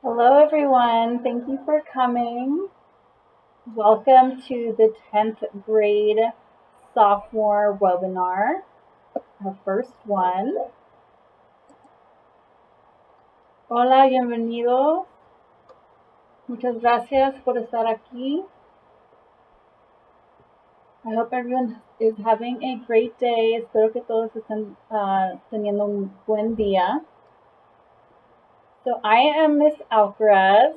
Hello everyone, thank you for coming. Welcome to the 10th grade sophomore webinar, our first one. Hola, bienvenidos. Muchas gracias por estar aquí. I hope everyone is having a great day. Espero que todos estén teniendo un buen día. So I am Miss Alcaraz.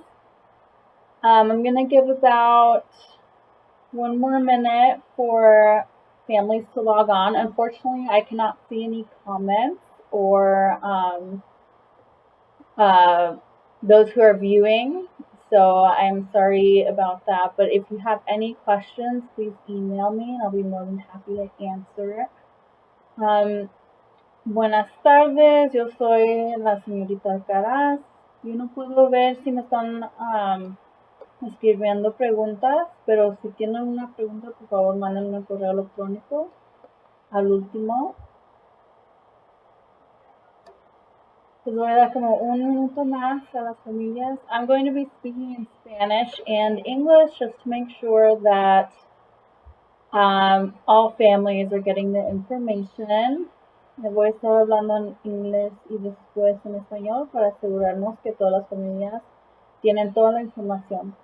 I'm going to give about one more minute for families to log on. Unfortunately, I cannot see any comments or those who are viewing, so I'm sorry about that. But if you have any questions, please email me and I'll be more than happy to answer it. Buenas tardes, yo soy la señorita Alcaraz. Yo no puedo ver si me están escribiendo preguntas, pero si tienen una pregunta, por favor, mándenme un correo electrónico al último. Les voy a dar como un minuto más a las familias. I'm going to be speaking in Spanish and English just to make sure that all families are getting the information. Les voy a estar hablando en inglés y después en español para asegurarnos que todas las familias tienen toda la información.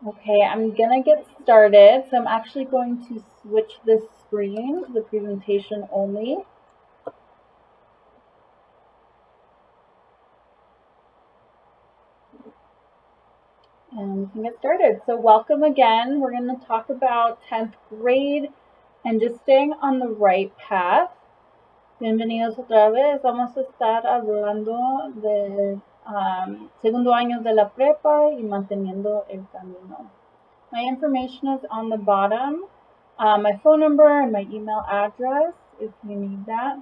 Okay, I'm gonna get started. So I'm actually going to switch this screen to the presentation only. And we can get started. So welcome again. We're going to talk about 10th grade and just staying on the right path. Bienvenidos otra vez. Vamos a estar hablando de segundo año de la prepa y manteniendo el camino. My information is on the bottom. My phone number and my email address if you need that.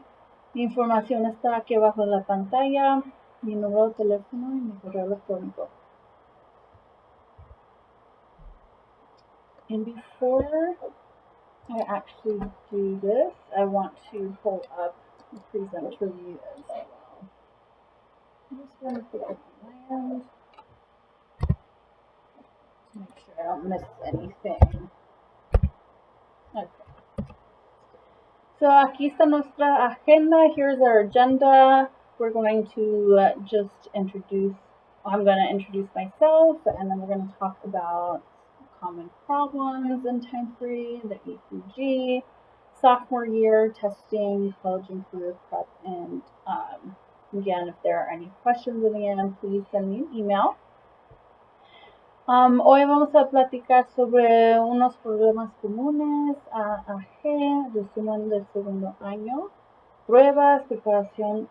Mi información está aquí abajo de la pantalla, mi número de teléfono y mi correo electrónico. And before I actually do this, I want to pull up the presenter view as well. I'm just going to put it on land to make sure I don't miss anything. Okay. So aquí está nuestra agenda. Here's our agenda. We're going to just introduce, I'm going to introduce myself, and then we're going to talk about common problems in 10th grade, the A through G, sophomore year, testing, college and career prep, and again, if there are any questions at the end, please send me an email. Hoy vamos a platicar sobre unos problemas comunes, AG, resumen del segundo año, pruebas, preparación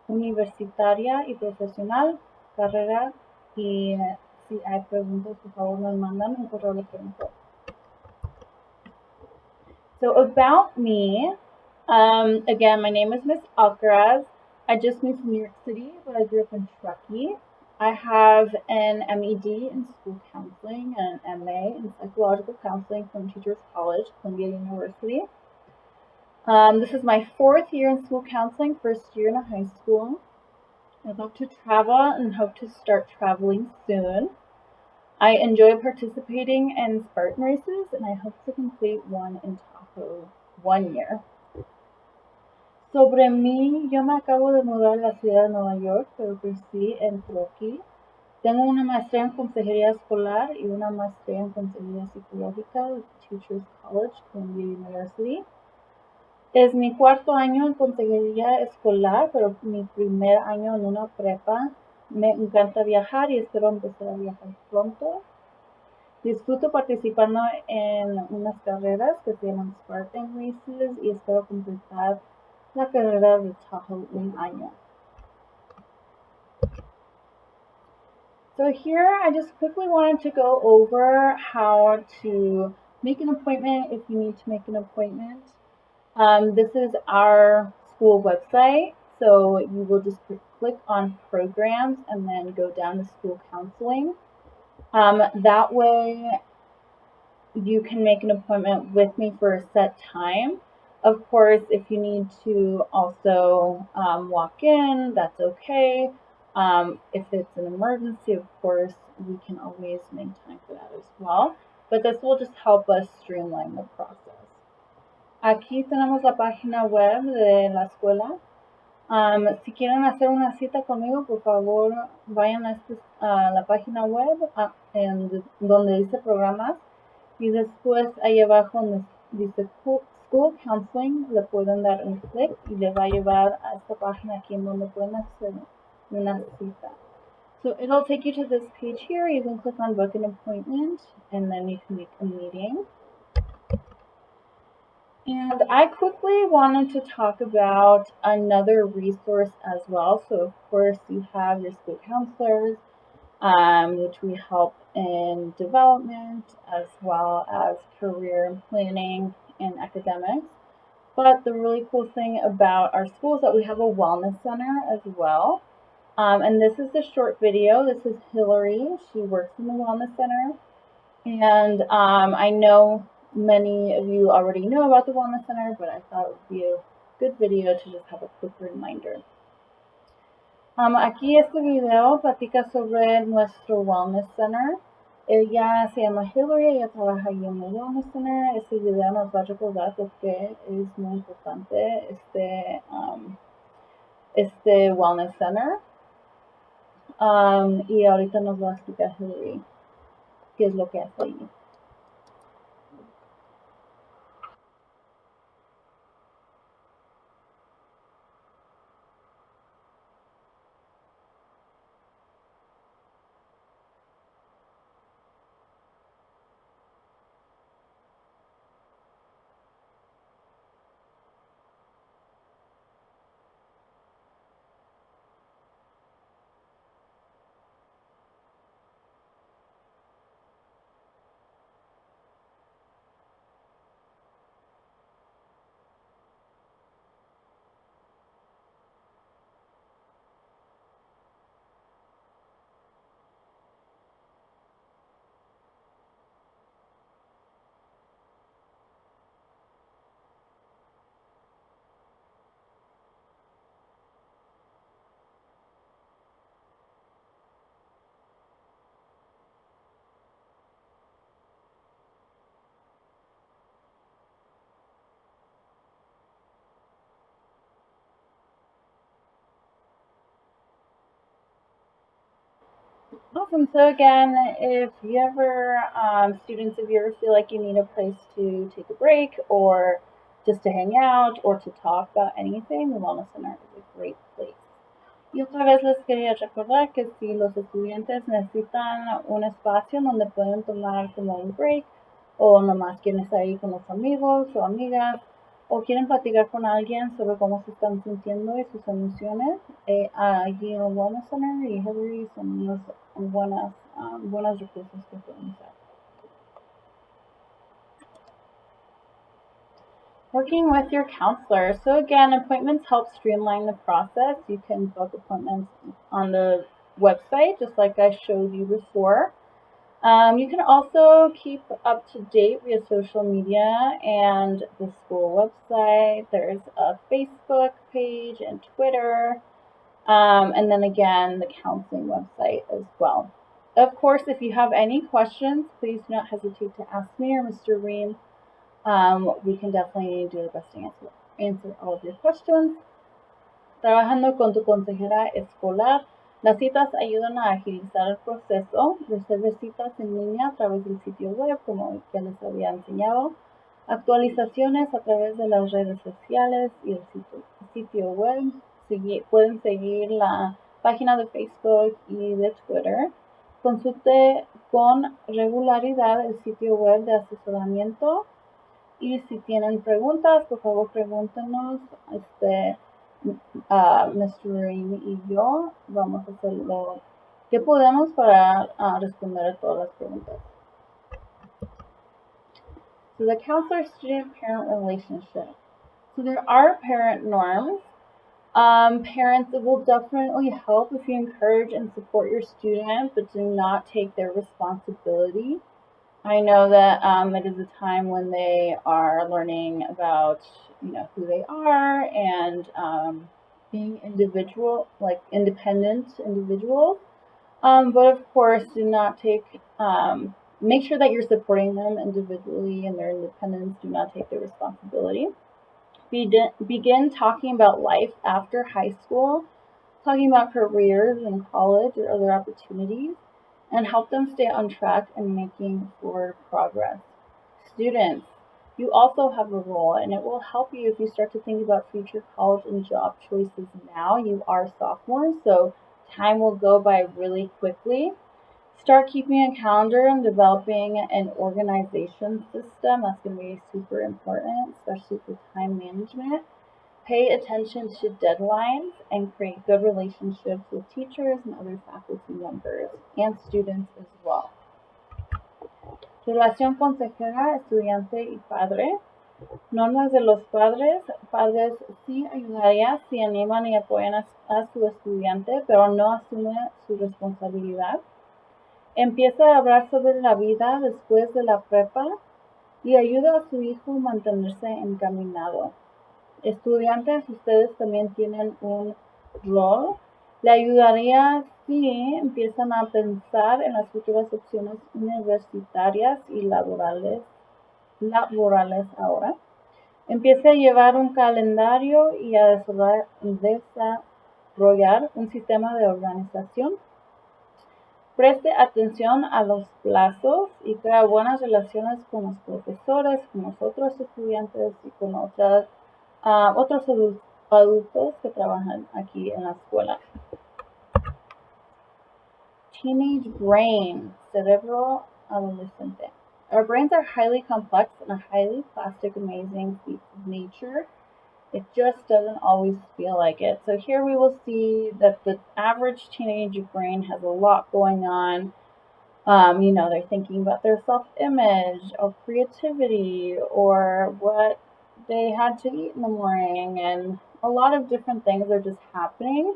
universitaria y profesional, carrera y si hay preguntas, por favor, me mandan un correo electrónico. So about me, again, my name is Miss Alcaraz. I just moved from New York City, but I grew up in Truckee. I have an MED in school counseling and an MA in psychological counseling from Teachers College, Columbia University. This is my 4th year in school counseling, 1st year in a high school. I love to travel and hope to start traveling soon. I enjoy participating in Spartan races, and I hope to complete one in Tahoe one year. Sobre mí, yo me acabo de mudar a la ciudad de Nueva York, pero crecí en Truckee. Tengo una maestría en consejería escolar y una maestría en consejería psicológica de Teachers College, Columbia University. Es mi 4º año en consejería escolar, pero mi primer año en una prepa. Me encanta viajar y espero empezar a viajar pronto. Disfruto participando en unas carreras que se llaman Spartan Races y espero completar la carrera de Tahoe un año. So here I just quickly wanted to go over how to make an appointment if you need to make an appointment. This is our school website. So you will just click on programs and then go down to school counseling. That way you can make an appointment with me for a set time. Of course, if you need to also walk in, that's okay. If it's an emergency, of course, we can always make time for that as well. But this will just help us streamline the process. Aquí tenemos la página web de la escuela. Si quieren hacer una cita conmigo, por favor, vayan a la página web donde dice programas y después ahí abajo donde dice School Counseling, le pueden dar un clic y le va a llevar a esta página aquí en donde pueden hacer una cita. So it'll take you to this page here. You can click on book an appointment and then you can make a meeting. And I quickly wanted to talk about another resource as well. So of course you have your school counselors, which we help in development as well as career planning and academics. But the really cool thing about our school is that we have a wellness center as well. And this is a short video. This is Hillary. She works in the wellness center. And I know many of you already know about the Wellness Center, but I thought it would be a good video to just have a quick reminder. Aquí este video platica sobre nuestro Wellness Center. Ella se llama Hillary, ella trabaja ahí en el Wellness Center. Este video nos va a recordar por qué es muy importante este Wellness Center. Y ahorita nos va a explicar Hillary qué es lo que hace ahí. Awesome. So again, if you ever, students, if you ever feel like you need a place to take a break or just to hang out or to talk about anything, the Wellness Center is a great place. Y otra vez les quería recordar que si los estudiantes necesitan un espacio donde pueden tomar como un break o nomás quieren estar ahí con los amigos o amigas o quieren platicar con alguien sobre cómo se están sintiendo y sus emociones, allí en el Wellness Center y Hillary son unas buenas recursos que pueden usar. Working with your counselor. So again, appointments help streamline the process. You can book appointments on the website, just like I showed you before. You can also keep up to date via social media and the school website. There's a Facebook page and Twitter, and then again, the counseling website as well. Of course, if you have any questions, please do not hesitate to ask me or Mr. Ream. We can definitely do our best to answer all of your questions. Trabajando con tu consejera escolar. Las citas ayudan a agilizar el proceso. Reserve citas en línea a través del sitio web, como ya les había enseñado. Actualizaciones a través de las redes sociales y el sitio web. Pueden seguir la página de Facebook y de Twitter. Consulte con regularidad el sitio web de asesoramiento. Y si tienen preguntas, por favor pregúntenos. Mr. Ream y yo vamos a hacer lo que podemos para responder a todas las preguntas. So the counselor-student-parent relationship. So there are parent norms. Parents, it will definitely help if you encourage and support your student, but do not take their responsibility. I know that it is a time when they are learning about, who they are and, being independent individuals. But of course, do not take, make sure that you're supporting them individually in their independence. Do not take the responsibility. Begin talking about life after high school, talking about careers in college or other opportunities, and help them stay on track and making forward progress. Students, you also have a role, and it will help you if you start to think about future college and job choices now. You are sophomores, so time will go by really quickly. Start keeping a calendar and developing an organization system. That's going to be super important, especially for time management. Pay attention to deadlines and create good relationships with teachers and other faculty members and students as well. Relación consejera, estudiante y padre. Normas de los padres. Padres sí ayudaría si animan y apoyan a su estudiante, pero no asume su responsabilidad. Empieza a hablar sobre la vida después de la prepa y ayuda a su hijo a mantenerse encaminado. Estudiantes, ustedes también tienen un rol. Le ayudaría si empiezan a pensar en las futuras opciones universitarias y laborales ahora. Empiece a llevar un calendario y a desarrollar un sistema de organización. Preste atención a los plazos y crea buenas relaciones con los profesores, con los otros estudiantes y con otros adultos que trabajan aquí en la escuela. Teenage brain, cerebro adolescente. Our brains are highly complex and a highly plastic, amazing feat of nature. It just doesn't always feel like it. So here we will see that the average teenage brain has a lot going on. They're thinking about their self-image or creativity or what they had to eat in the morning, and a lot of different things are just happening.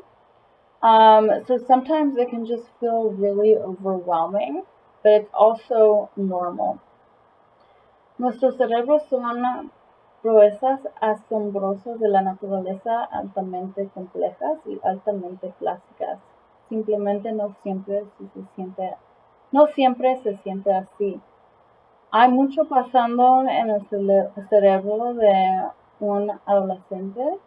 So sometimes it can just feel really overwhelming, but it's also normal. Nuestros cerebros son proezas asombrosas de la naturaleza, altamente complejas y altamente plásticas. Simplemente no siempre se siente así. Hay mucho pasando en el cerebro de un adolescente.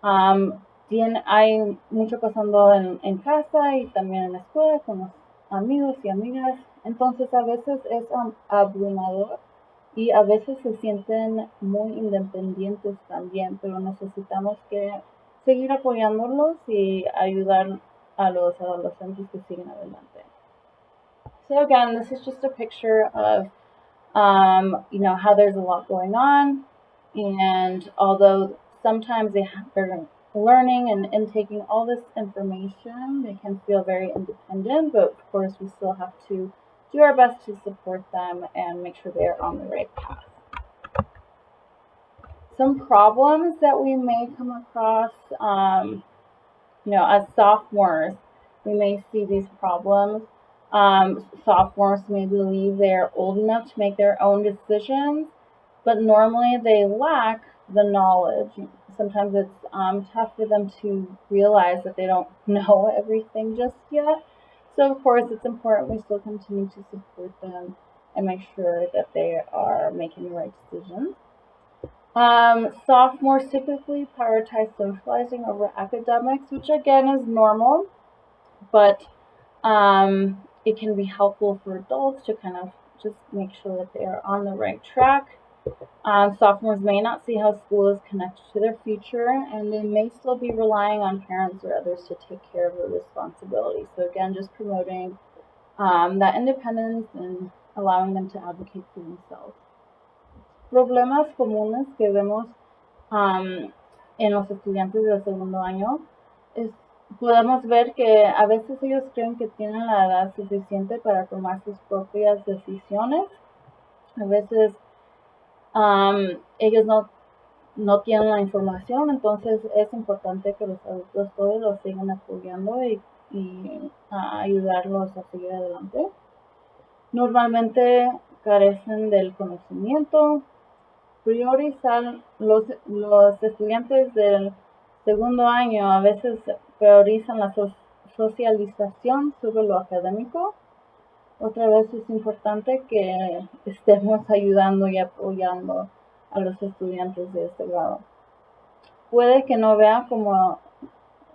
Hay mucho pasando en casa y también en la escuela con los amigos y amigas. Entonces a veces es abrumador. Y a veces se sienten muy independientes también, pero necesitamos que seguir apoyándolos y ayudar a los adolescentes que siguen adelante. So again, this is just a picture of, how there's a lot going on, and although sometimes they're learning and taking all this information, they can feel very independent, but of course we still have to do our best to support them and make sure they're on the right path. Some problems that we may come across, as sophomores, we may see these problems. Sophomores may believe they're old enough to make their own decisions, but normally they lack the knowledge. Sometimes it's tough for them to realize that they don't know everything just yet. So of course it's important we still continue to support them and make sure that they are making the right decisions. Sophomores typically prioritize socializing over academics, which again is normal, but it can be helpful for adults to kind of just make sure that they are on the right track. Sophomores may not see how school is connected to their future, and they may still be relying on parents or others to take care of their responsibilities. So again, just promoting that independence and allowing them to advocate for themselves. Problemas comunes que vemos en los estudiantes del segundo año podemos ver que a veces ellos creen que tienen la edad suficiente para tomar sus propias decisiones. A veces ellos no tienen la información, entonces es importante que los adultos todos los sigan apoyando y ayudarlos a seguir adelante. Normalmente carecen del conocimiento. Priorizar los estudiantes del Segundo año, a veces priorizan la socialización sobre lo académico. Otra vez es importante que estemos ayudando y apoyando a los estudiantes de este grado. Puede que no vean como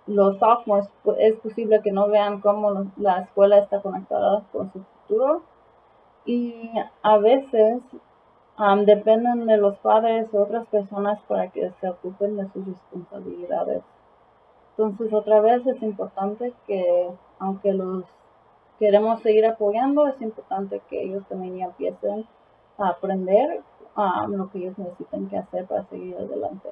los sophomores, es posible que no vean cómo la escuela está conectada con su futuro, y a veces dependen de los padres o otras personas para que se ocupen de sus responsabilidades. Entonces, otra vez es importante que, aunque los queremos seguir apoyando, es importante que ellos también ya empiecen a aprender lo que ellos necesitan que hacer para seguir adelante.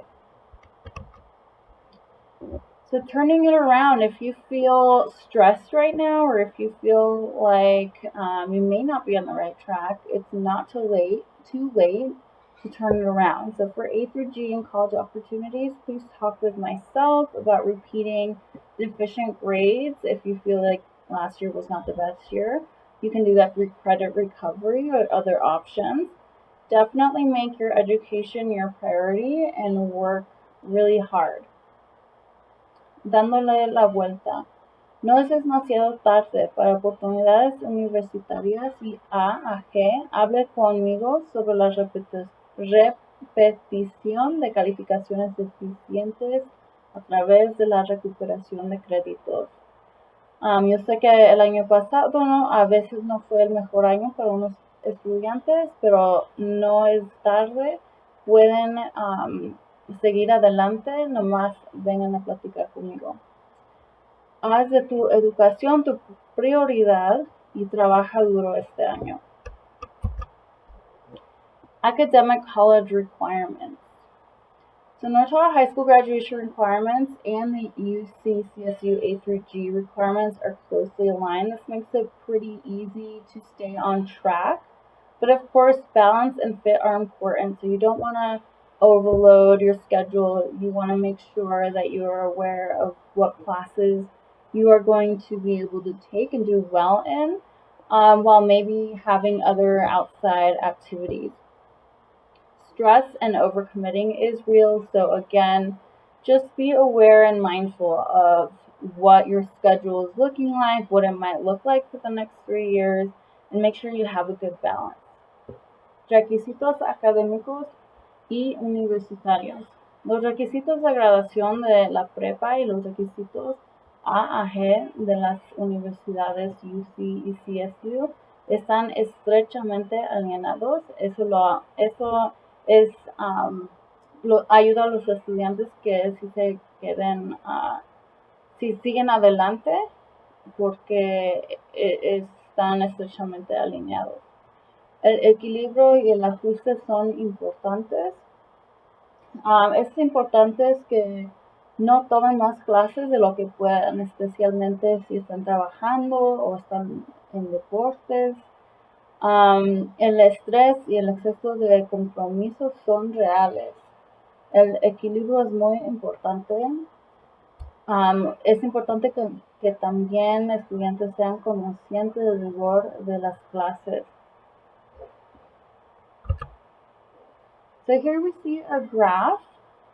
So turning it around, if you feel stressed right now, or if you feel like you may not be on the right track, it's not too late to turn it around. So for A through G and college opportunities, please talk with myself about repeating deficient grades if you feel like last year was not the best year. You can do that through credit recovery or other options. Definitely make your education your priority and work really hard. Dándole la vuelta. No es demasiado tarde para oportunidades universitarias y A G. Hable conmigo sobre la repetición de calificaciones deficientes a través de la recuperación de créditos. Yo sé que el año pasado a veces no fue el mejor año para unos estudiantes, pero no es tarde. Pueden seguir adelante, nomás vengan a platicar conmigo. Haz de tu educación tu prioridad y trabaja duro este año. Academic college requirements. So Northwell High School graduation requirements and the UC CSU A through G requirements are closely aligned. This makes it pretty easy to stay on track. But of course, balance and fit are important. So you don't want to overload your schedule. You want to make sure that you are aware of what classes you are going to be able to take and do well in, while maybe having other outside activities. Stress and overcommitting is real, so again, just be aware and mindful of what your schedule is looking like, what it might look like for the next 3 years, and make sure you have a good balance. Requisitos académicos y universitarios. Los requisitos de graduación de la prepa y los requisitos A a G de las universidades UC y CSU están estrechamente alineados. Eso ayuda a los estudiantes que si se queden, si siguen adelante, porque están estrechamente alineados. El equilibrio y el ajuste son importantes. Es importante que no tomen más clases de lo que puedan, especialmente si están trabajando o están en deportes. El estrés y el exceso de compromisos son reales. El equilibrio es muy importante. Es importante que también estudiantes sean conscientes del rigor de las clases. So here we see a graph.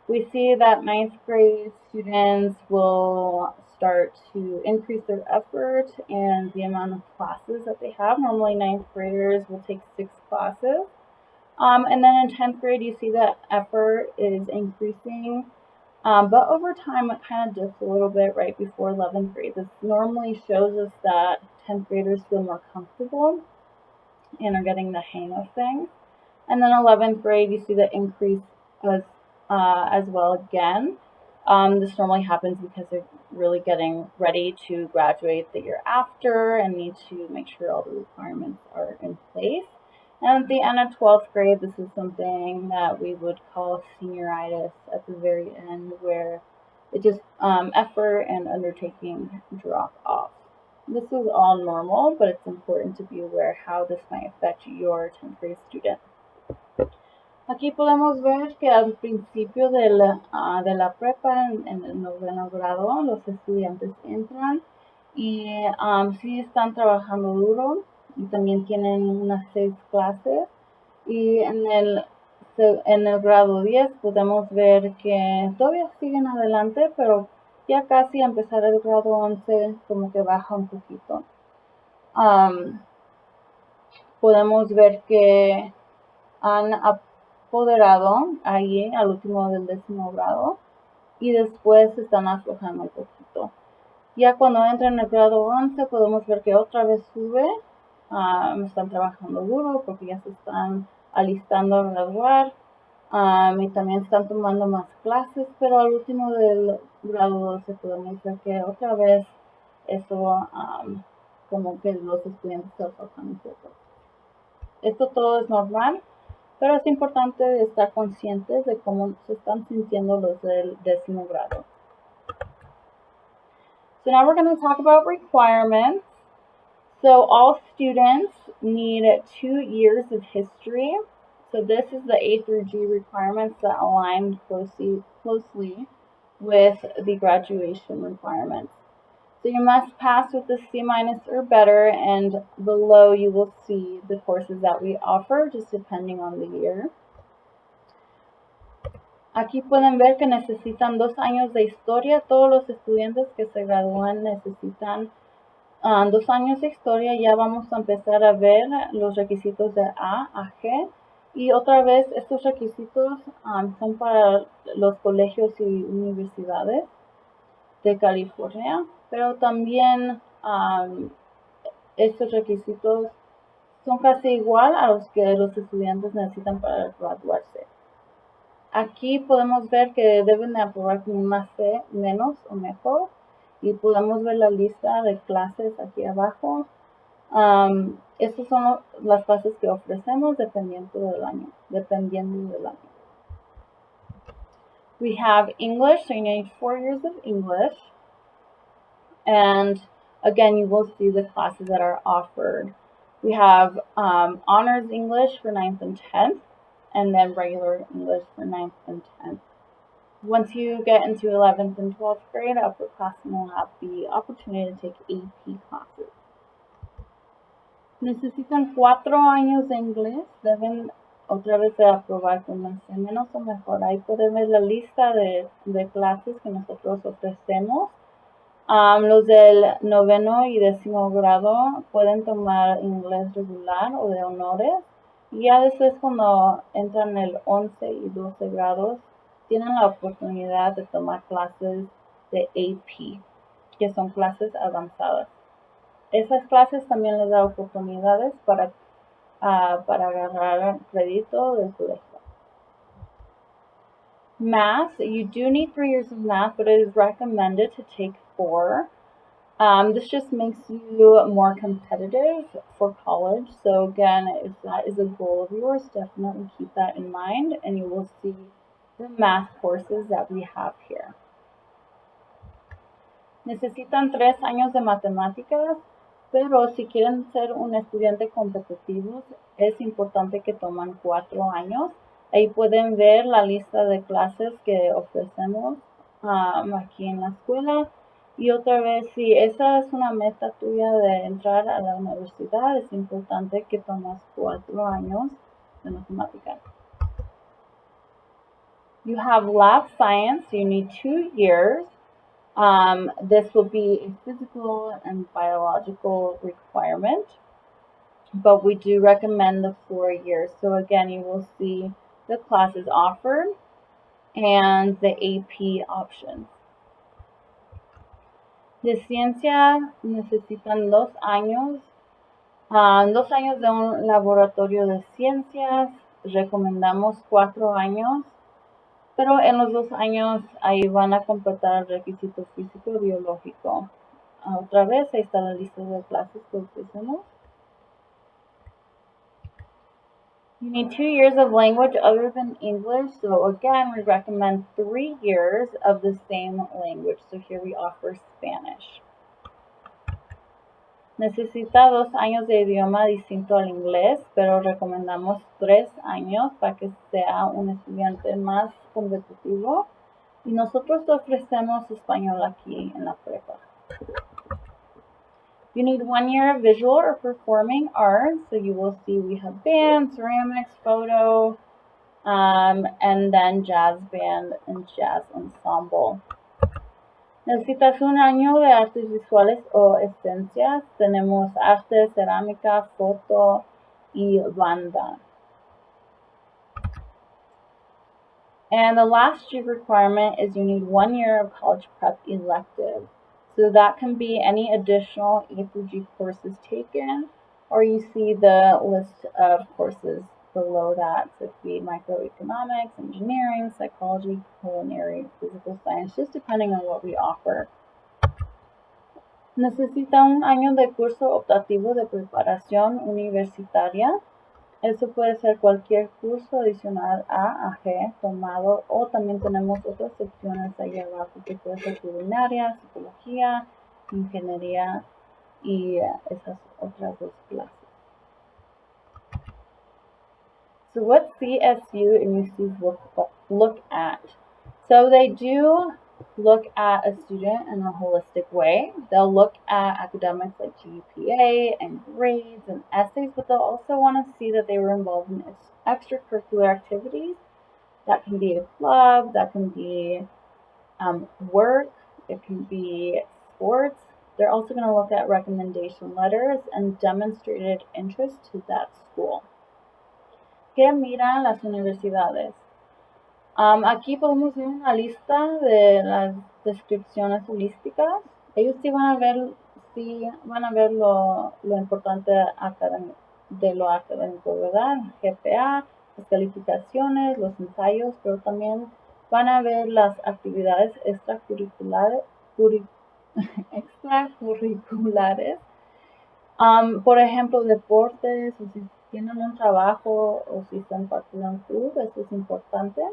We see that 9th grade students will start to increase their effort and the amount of classes that they have. Normally 9th graders will take 6 classes. And then in 10th grade, you see that effort is increasing. But over time, it kind of dips a little bit right before 11th grade. This normally shows us that 10th graders feel more comfortable and are getting the hang of things. And then 11th grade, you see the increase as well again. This normally happens because they're really getting ready to graduate the year after and need to make sure all the requirements are in place. And at the end of 12th grade, this is something that we would call senioritis at the very end, where it just effort and undertaking drop off. This is all normal, but it's important to be aware how this might affect your 10th grade student. Aquí podemos ver que al principio de la prepa, en el 9º grado, los estudiantes entran y sí están trabajando duro y también tienen unas 6 clases. Y en el En el grado 10 podemos ver que todavía siguen adelante, pero ya casi a empezar el grado 11 como que baja un poquito. Podemos ver que han apoderado ahí al último del 10º grado y después están aflojando un poquito. Ya cuando entran en el grado 11 podemos ver que otra vez sube, están trabajando duro porque ya se están alistando a graduar y también están tomando más clases, pero al último del grado 12 podemos ver que otra vez eso como que los estudiantes se aflojan un poco. Esto todo es normal, pero es importante estar conscientes de cómo se están sintiendo los del 10º grado. So now we're going to talk about requirements. So all students need 2 years of history. So this is the A through G requirements that align closely with the graduation requirements. So you must pass with a C- or better, and below you will see the courses that we offer, just depending on the year. Aquí pueden ver que necesitan 2 años de historia. Todos los estudiantes que se gradúan necesitan 2 años de historia. Ya vamos a empezar a ver los requisitos de A G. Y otra vez, estos requisitos son para los colegios y universidades de California, pero también estos requisitos son casi igual a los que los estudiantes necesitan para graduarse. Aquí podemos ver que deben de aprobar con una C- o mejor, y podemos ver la lista de clases aquí abajo. Estas son las clases que ofrecemos dependiendo del año. We have English, so you need 4 years of English. And again, you will see the classes that are offered. We have honors English for 9th and 10th, and then regular English for 9th and 10th. Once you get into 11th and 12th grade, upperclassmen will have the opportunity to take AP classes. Necesitan 4 años de inglés, deben otra vez de aprobar con una C- o mejor. Ahí pueden ver la lista de clases que nosotros ofrecemos. Los del 9º y 10º grado pueden tomar inglés regular o de honores. Y ya después cuando entran el 11 y 12 grados, tienen la oportunidad de tomar clases de AP, que son clases avanzadas. Esas clases también les da oportunidades para agarrar crédito del colegio. Math, you do need 3 years of math, but it is recommended to take 4. This just makes you more competitive for college. So again, if that is a goal of yours, definitely keep that in mind, and you will see the math courses that we have here. Necesitan 3 años de matemáticas, pero si quieren ser un estudiante competitivo, es importante que toman 4 años. Ahí pueden ver la lista de clases que ofrecemos aquí en la escuela. Y otra vez, si esa es una meta tuya de entrar a la universidad, es importante que tomes 4 años de matemáticas. You have lab science, you need 2 years. This will be a physical and biological requirement, but we do recommend the 4 years. So again, you will see the classes offered and the AP options. De ciencia necesitan 2 años. 2 años de un laboratorio de ciencias. Recomendamos 4 años. Pero en los 2 años ahí van a completar el requisito físico y biológico. Otra vez, ahí está la lista de clases que ofrecemos. You need 2 years of language other than English. So again, we recommend 3 years of the same language. So here we offer Spanish. Necesita 2 años de idioma distinto al inglés, pero recomendamos 3 años para que sea un estudiante más competitivo. Y nosotros ofrecemos español aquí en la prepa. You need 1 year of visual or performing arts. So you will see we have band, ceramics, photo, and then jazz band and jazz ensemble. Necesitas un año de artes visuales o esencias. Tenemos arte, cerámica, foto y banda. And the last year requirement is you need 1 year of college prep elective. So that can be any additional A through G courses taken, or you see the list of courses below that. So it could be microeconomics, engineering, psychology, culinary, physical science, just depending on what we offer. Necesita un año de curso optativo de preparación universitaria. Eso puede ser cualquier curso adicional a G tomado, o también tenemos otras opciones ahí abajo que puede ser culinaria, psicología, ingeniería y esas otras dos clases. So what CSU and UCs look at? So they do look at a student in a holistic way. They'll look at academics like GPA and grades and essays, but they'll also want to see that they were involved in extracurricular activities. That can be a club, that can be work, it can be sports. They're also going to look at recommendation letters and demonstrated interest to that school. ¿Qué miran las universidades? Aquí podemos ver una lista de las descripciones holísticas. Ellos sí van a ver lo importante de lo académico, ¿verdad? GPA, las calificaciones, los ensayos, pero también van a ver las actividades extracurriculares. Por ejemplo, deportes, o si tienen un trabajo, o si están parte de un club, eso es importante.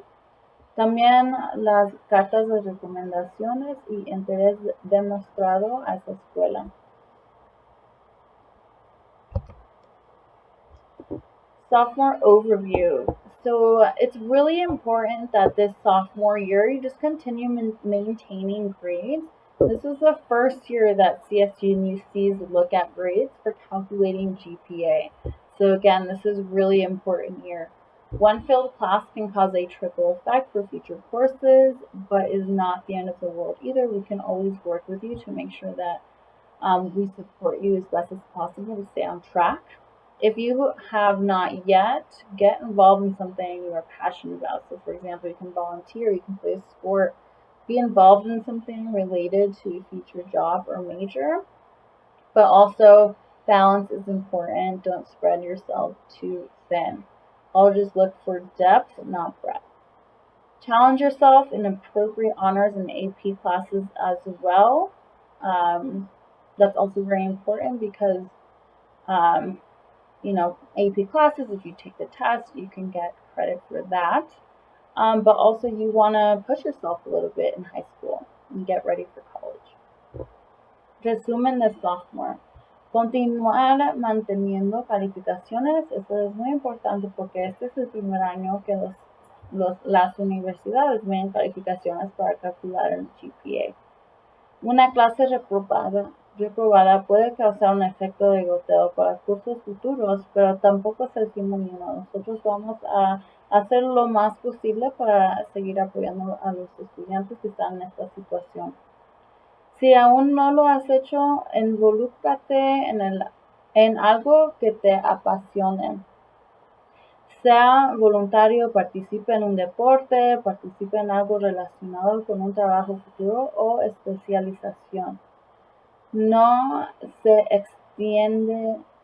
También las cartas de recomendaciones y interés demostrado a esa escuela. Sophomore overview. So it's really important that this sophomore year you just continue maintaining grades. This is the first year that CSU and UCs look at grades for calculating GPA. So again, this is really important here. One failed class can cause a trickle effect for future courses, but is not the end of the world either. We can always work with you to make sure that we support you as best as possible to stay on track. If you have not yet, get involved in something you are passionate about. So for example, you can volunteer, you can play a sport, be involved in something related to a future job or major, but also balance is important. Don't spread yourself too thin. I'll just look for depth, not breadth. Challenge yourself in appropriate honors and AP classes as well. That's also very important because, AP classes, if you take the test, you can get credit for that. But also you want to push yourself a little bit in high school and get ready for college. Resumen de sophomore. Continuar manteniendo calificaciones, eso es muy importante porque este es el primer año que las universidades ven calificaciones para calcular el GPA. Una clase reprobada puede causar un efecto de goteo para cursos futuros, pero tampoco es el fin del mundo. Nosotros vamos a hacer lo más posible para seguir apoyando a los estudiantes que están en esta situación. Si aún no lo has hecho, involúcrate en algo que te apasione. Sea voluntario, participe en un deporte, participe en algo relacionado con un trabajo futuro o especialización. No se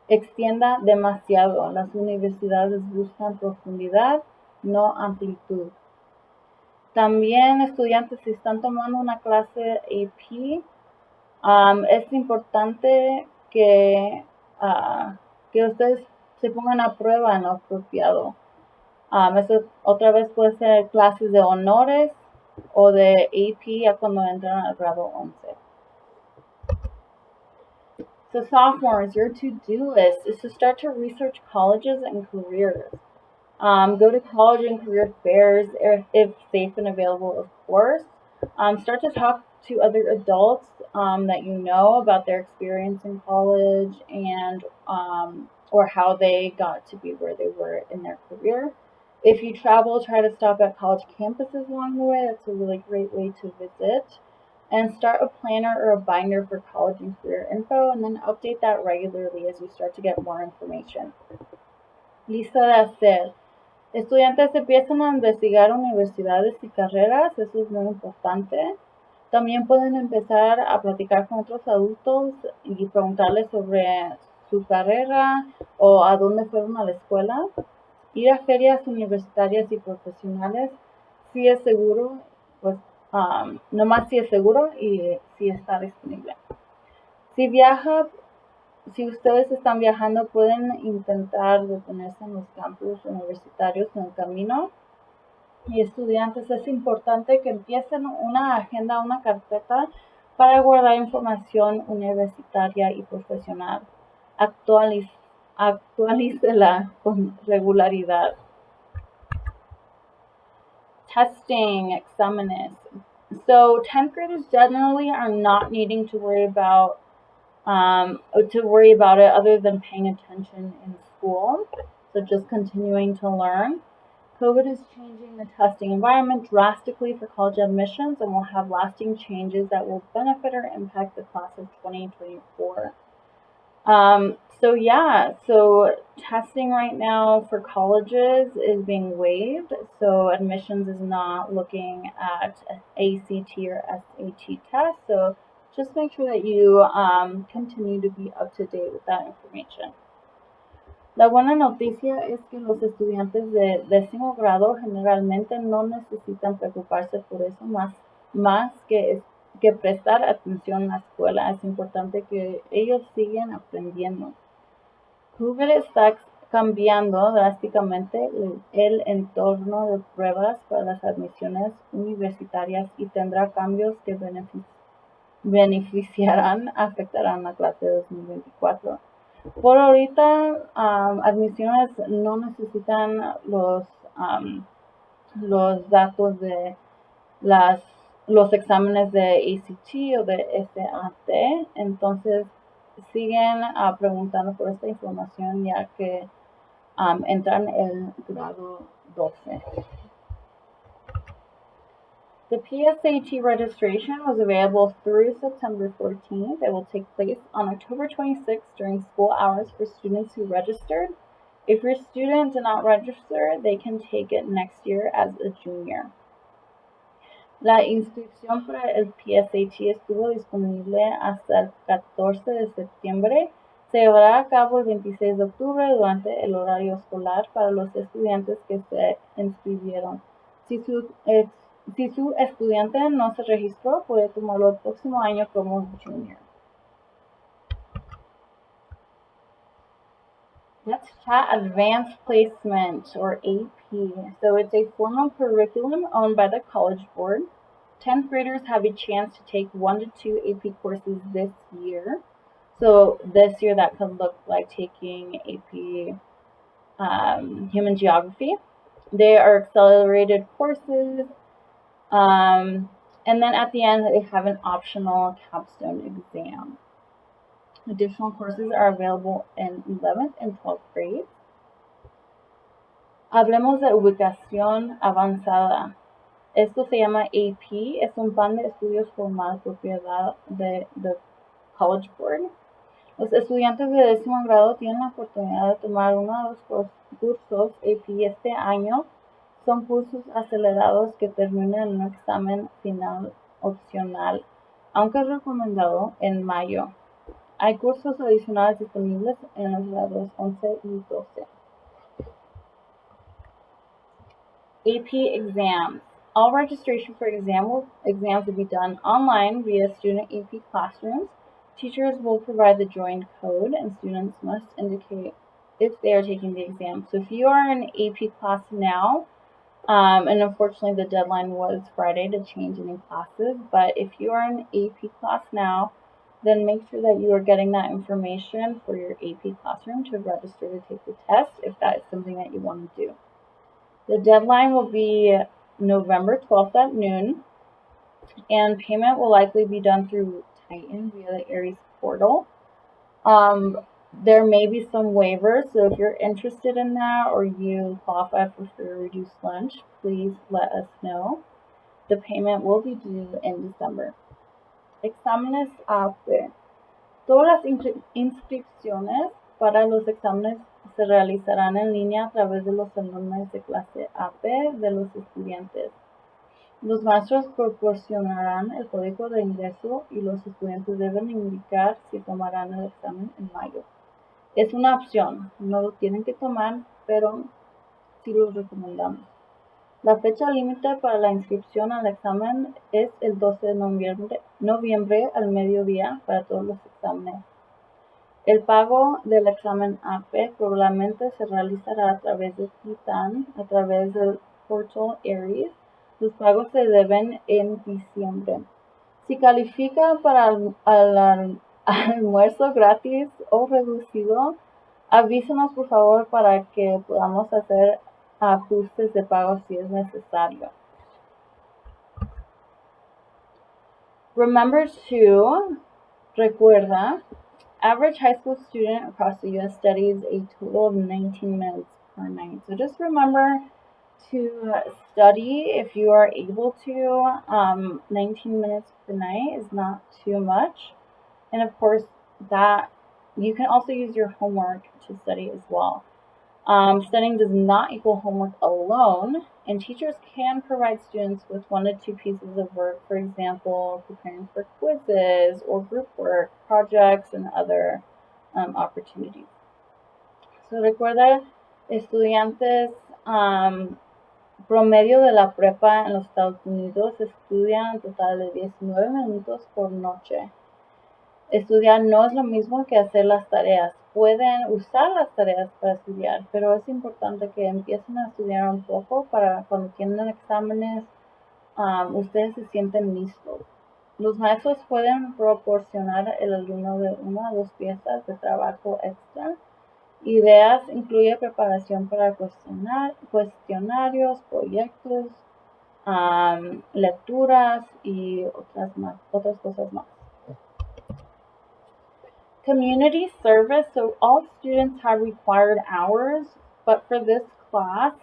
extienda demasiado. Las universidades buscan profundidad, no amplitud. También estudiantes, si están tomando una clase AP, es importante que ustedes se pongan a prueba en lo apropiado. Eso otra vez puede ser clases de honores o de AP ya cuando entran al grado 11. So sophomores, your to-do list is to start to research colleges and careers. Go to college and career fairs if safe and available, of course. Start to talk to other adults that you know about their experience in college and or how they got to be where they were in their career. If you travel, try to stop at college campuses along the way. That's a really great way to visit. And start a planner or a binder for college and career info, and then update that regularly as you start to get more information. Lista de hacer. Estudiantes empiezan a investigar universidades y carreras, eso es muy importante. También pueden empezar a platicar con otros adultos y preguntarles sobre su carrera o a dónde fueron a la escuela. Ir a ferias universitarias y profesionales, si es seguro, pues nomás si es seguro y si está disponible. Si viaja, si ustedes están viajando, pueden intentar detenerse en los campus universitarios en el camino. Y estudiantes, es importante que empiecen una agenda, una carpeta para guardar información universitaria y profesional. Actualícela con regularidad. Testing, examenes. So 10th graders generally are not needing to worry about it other than paying attention in school. So just continuing to learn. COVID is changing the testing environment drastically for college admissions and will have lasting changes that will benefit or impact the class of 2024. So testing right now for colleges is being waived. So admissions is not looking at ACT or SAT tests. So just make sure that you continue to be up to date with that information. La buena noticia es que los estudiantes de 10º grado generalmente no necesitan preocuparse por eso más que prestar atención en la escuela. Es importante que ellos sigan aprendiendo. COVID está cambiando drásticamente el entorno de pruebas para las admisiones universitarias y tendrá cambios que afectarán la clase de 2024. Por ahorita, admisiones no necesitan los datos de los exámenes de ACT o de SAT, entonces siguen preguntando por esta información ya que entran en el grado 12. The PSAT registration was available through September 14th. It will take place on October 26th during school hours for students who registered. If your student did not register, they can take it next year as a junior. La inscripción para el PSAT estuvo disponible hasta el 14 de septiembre. Se llevará a cabo el 26 de octubre durante el horario escolar para los estudiantes que se inscribieron. Si su estudiante no se registró, puede tomarlo el próximo año como junior. Let's chat advanced placement, or AP. So it's a formal curriculum owned by the College Board. 10th graders have a chance to take 1 to 2 AP courses this year. So this year that could look like taking AP Human Geography. They are accelerated courses. And then at the end, they have an optional capstone exam. Additional courses are available in 11th and 12th grade. Hablemos de ubicación avanzada. Esto se llama AP, es un plan de estudios formal propiedad de College Board. Los estudiantes de 10º grado tienen la oportunidad de tomar uno de los cursos AP este año. Son cursos acelerados que terminan en un examen final opcional, aunque es recomendado en mayo. Hay cursos adicionales disponibles en los grados 11 y 12. AP exams. All registration for exams will be done online via student AP classrooms. Teachers will provide the join code and students must indicate if they are taking the exam. So if you are in AP class now, and unfortunately the deadline was Friday to change any classes, but if you are in AP class now, then make sure that you are getting that information for your AP classroom to register to take the test if that is something that you want to do. The deadline will be November 12th at noon, and payment will likely be done through Titan via the Aries portal. There may be some waivers, so if you're interested in that or you qualify for free or reduced lunch, please let us know. The payment will be due in December. Exámenes AP. Todas las inscripciones para los exámenes se realizarán en línea a través de los salones de clase AP de los estudiantes. Los maestros proporcionarán el código de ingreso y los estudiantes deben indicar si tomarán el examen en mayo. Es una opción, no lo tienen que tomar, pero sí lo recomendamos. La fecha límite para la inscripción al examen es el 12 de noviembre al mediodía para todos los exámenes. El pago del examen AP probablemente se realizará a través de Titan, a través del portal Aries. Los pagos se deben en diciembre. Si califica para almuerzo gratis o reducido, avísenos por favor para que podamos hacer ajustes de pago si es necesario. Recuerda, average high school student across the U.S. studies a total of 19 minutes per night. So just remember to study if you are able to. 19 minutes per night is not too much. And of course, that you can also use your homework to study as well. Studying does not equal homework alone, and teachers can provide students with 1 to 2 pieces of work, for example, preparing for quizzes or group work, projects, and other opportunities. So recuerda, estudiantes promedio de la prepa en los Estados Unidos estudian un total de 19 minutos por noche. Estudiar no es lo mismo que hacer las tareas. Pueden usar las tareas para estudiar, pero es importante que empiecen a estudiar un poco para cuando tienen exámenes, ustedes se sienten listos. Los maestros pueden proporcionar al alumno de 1 a 2 piezas de trabajo extra. Ideas incluye preparación para cuestionarios, proyectos, lecturas y otras cosas más. Community service, so all students have required hours, but for this class,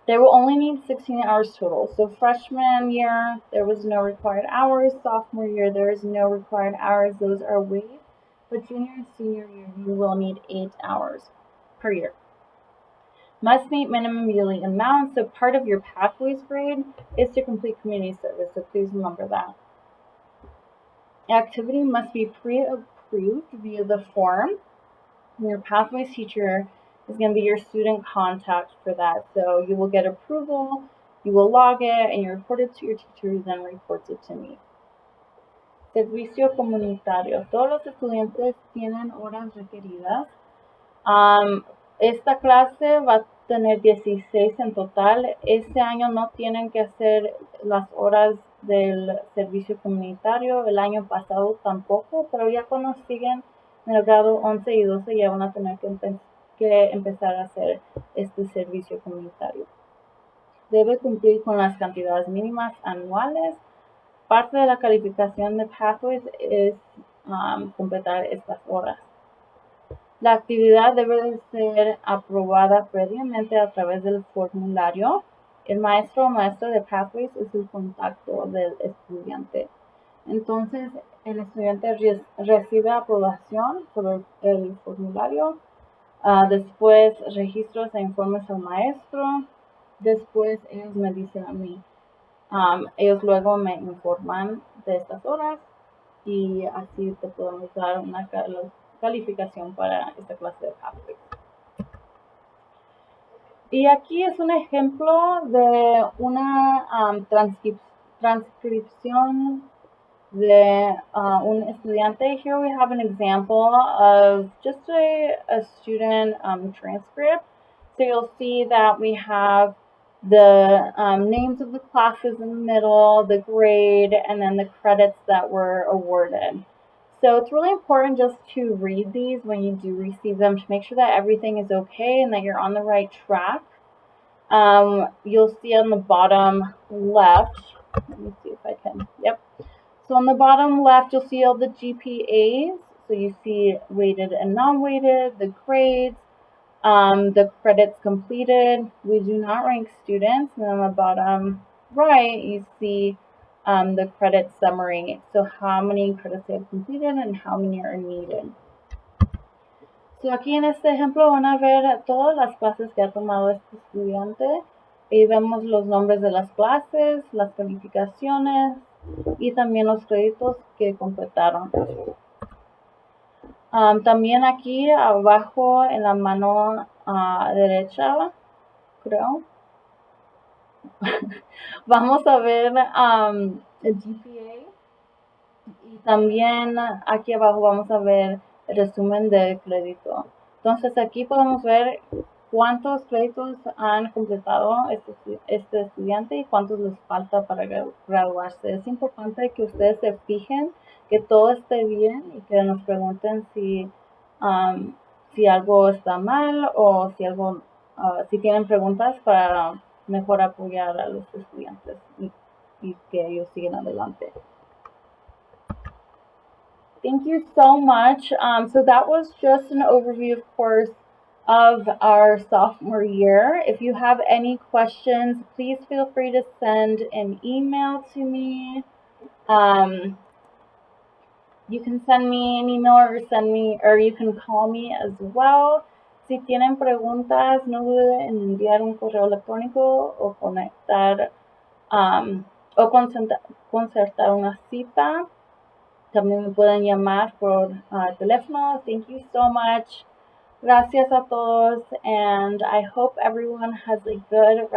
they will only need 16 hours total. So freshman year, there was no required hours. Sophomore year, there is no required hours. Those are waived. But junior and senior year, you will need 8 hours per year. Must meet minimum yearly amounts. So part of your pathways grade is to complete community service. So please remember that. Activity must be pre-approved via the form. And your pathways teacher is going to be your student contact for that. So you will get approval, you will log it, and you report it to your teacher who then reports it to me. Servicio comunitario. Todos los estudiantes tienen horas requeridas. Esta clase va a tener 16 en total. Este año no tienen que hacer las horas del servicio comunitario. El año pasado tampoco, pero ya cuando siguen en el grado 11 y 12 ya van a tener que empezar a hacer este servicio comunitario. Debe cumplir con las cantidades mínimas anuales. Parte de la calificación de Pathways es completar estas horas. La actividad debe ser aprobada previamente a través del formulario. El maestro o maestra de Pathways es el contacto del estudiante. Entonces, el estudiante recibe aprobación sobre el formulario. Después, registros e informes al maestro. Después, ellos me dicen a mí. Ellos luego me informan de estas horas y así te podemos dar una calificación para esta clase de Pathways. Y aquí es un ejemplo de una transcripción de un estudiante. Here we have an example of just a student transcript. So you'll see that we have the names of the classes in the middle, the grade, and then the credits that were awarded. So it's really important just to read these when you do receive them to make sure that everything is okay and that you're on the right track. You'll see on the bottom left, let me see if I can, yep. So on the bottom left, you'll see all the GPAs. So So you see weighted and non-weighted, the grades, the credits completed. We do not rank students. And on the bottom right, you see the credit summary. So how many credits they have completed and how many are needed. So aquí en este ejemplo van a ver todas las clases que ha tomado este estudiante y vemos los nombres de las clases, las calificaciones y también los créditos que completaron. También aquí abajo en la mano derecha, creo, vamos a ver el GPA y también aquí abajo vamos a ver el resumen de crédito. Entonces aquí podemos ver cuántos créditos han completado este estudiante y cuántos les falta para graduarse. Es importante que ustedes se fijen que todo esté bien y que nos pregunten si algo está mal o si tienen preguntas para mejor apoyar a los estudiantes y que ellos sigan adelante. Thank you so much. So that was just an overview, of course, of our sophomore year. If you have any questions, please feel free to send an email to me. You can send me an email or you can call me as well. Si tienen preguntas, no duden en enviar un correo electrónico o conectar o concertar una cita. También me pueden llamar por teléfono. Thank you so much. Gracias a todos, and I hope everyone has a good rest